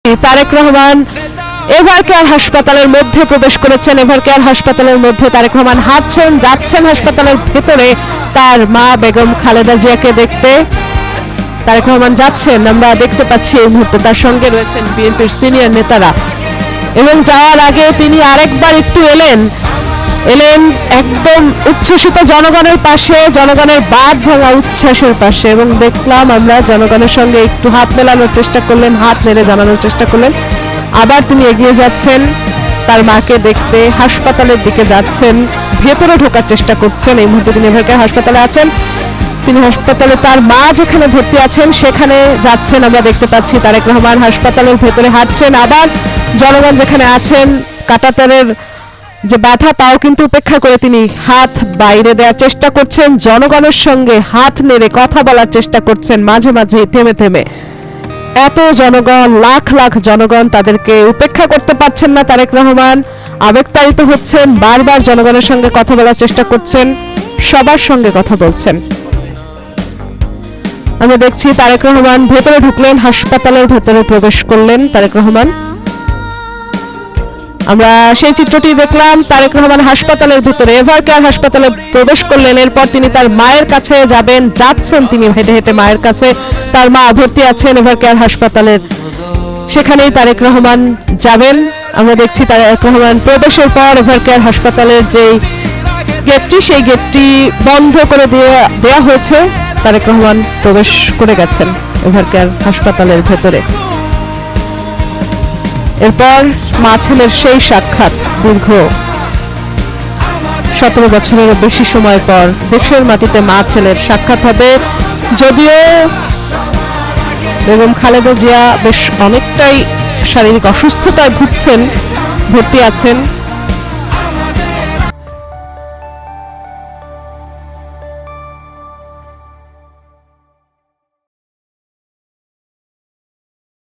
তারেক রহমান এভারকেয়ার হাসপাতালের মধ্যে প্রবেশ করেছেন। এভারকেয়ার হাসপাতালের মধ্যে তারেক রহমান হাঁটছেন, যাচ্ছেন হাসপাতালের ভেতরে তার মা বেগম খালেদা জিয়াকে দেখতে। তারেক রহমান যাচ্ছেন, আমরা দেখতে পাচ্ছি এই মুহূর্তে তার সঙ্গে রয়েছেন বিএনপির সিনিয়র নেতারা। এবং যাওয়ার আগে তিনি আরেকবার একটু এলেন একদম উচ্ছ্বসিত জনগণের পাশে, জনগণের বাঁধ ভাঙা উচ্ছ্বাসের পাশে। এবং দেখলাম আমরা জনগণের সঙ্গে একটু হাত মেলানোর চেষ্টা করলেন, হাত নেড়ে জানানোর চেষ্টা করলেন। আবার তিনি এগিয়ে যাচ্ছেন তার মাকে দেখতে, হাসপাতালের দিকে যাচ্ছেন, ভেতরে ঢোকার চেষ্টা করছেন। এই মুহূর্তে তিনি এভারকেয়ার হাসপাতালে আছেন। তিনি হাসপাতালে তার মা যেখানে ভর্তি আছেন সেখানে যাচ্ছেন। আমরা দেখতে পাচ্ছি তারেক রহমান হাসপাতালের ভেতরে হাঁটছেন। আবার জনগণ যেখানে আছেন, কাঁটাতারের যে বাধা তাও কিন্তু উপেক্ষা করে তিনি হাত বাইরে দেওয়ার চেষ্টা করছেন, জনগণের সঙ্গে হাত নেড়ে কথা বলার চেষ্টা করছেন, মাঝে মাঝে থেমে থেমে। এত জনগণ, লাখ লাখ জনগণ, তাদেরকে উপেক্ষা করতে পারছেন না তারেক রহমান। আবেগতাড়িত হচ্ছেন, বারবার জনগণের সঙ্গে কথা বলার চেষ্টা করছেন, সবার সঙ্গে কথা বলছেন। আমরা দেখছি তারেক রহমান ভেতরে ঢুকলেন, হাসপাতালের ভেতরে প্রবেশ করলেন তারেক রহমান। আমরা সেই চিত্রটি দেখলাম, তারেক রহমান হাসপাতালের ভিতরে এভারকেয়ার হাসপাতালে প্রবেশ করলেন। এরপর তিনি তার মায়ের কাছে যাচ্ছেন তিনি হেঁটে হেঁটে মায়ের কাছে। তার মা ভর্তি আছেন এভারকেয়ার হাসপাতালের, সেখানেই তারেক রহমান যাবেন। আমরা দেখছি তারেক রহমান প্রবেশের পর এভারকেয়ার হাসপাতালের যে গেটটি, সেই গেটটি বন্ধ করে দেওয়া হয়েছে। তারেক রহমান প্রবেশ করে গেছেন এভারকেয়ার হাসপাতালের ভেতরে। এরপর মা ছেলের সেই সাক্ষাৎ, দীর্ঘ 17 বছরেরও বেশি সময় পর দেশের মাটিতে মা ছেলের সাক্ষাৎ হবে। যদিও বেগম খালেদা জিয়া বেশ অনেকটাই শারীরিক অসুস্থতায় ভুগছেন, ভর্তি আছেন।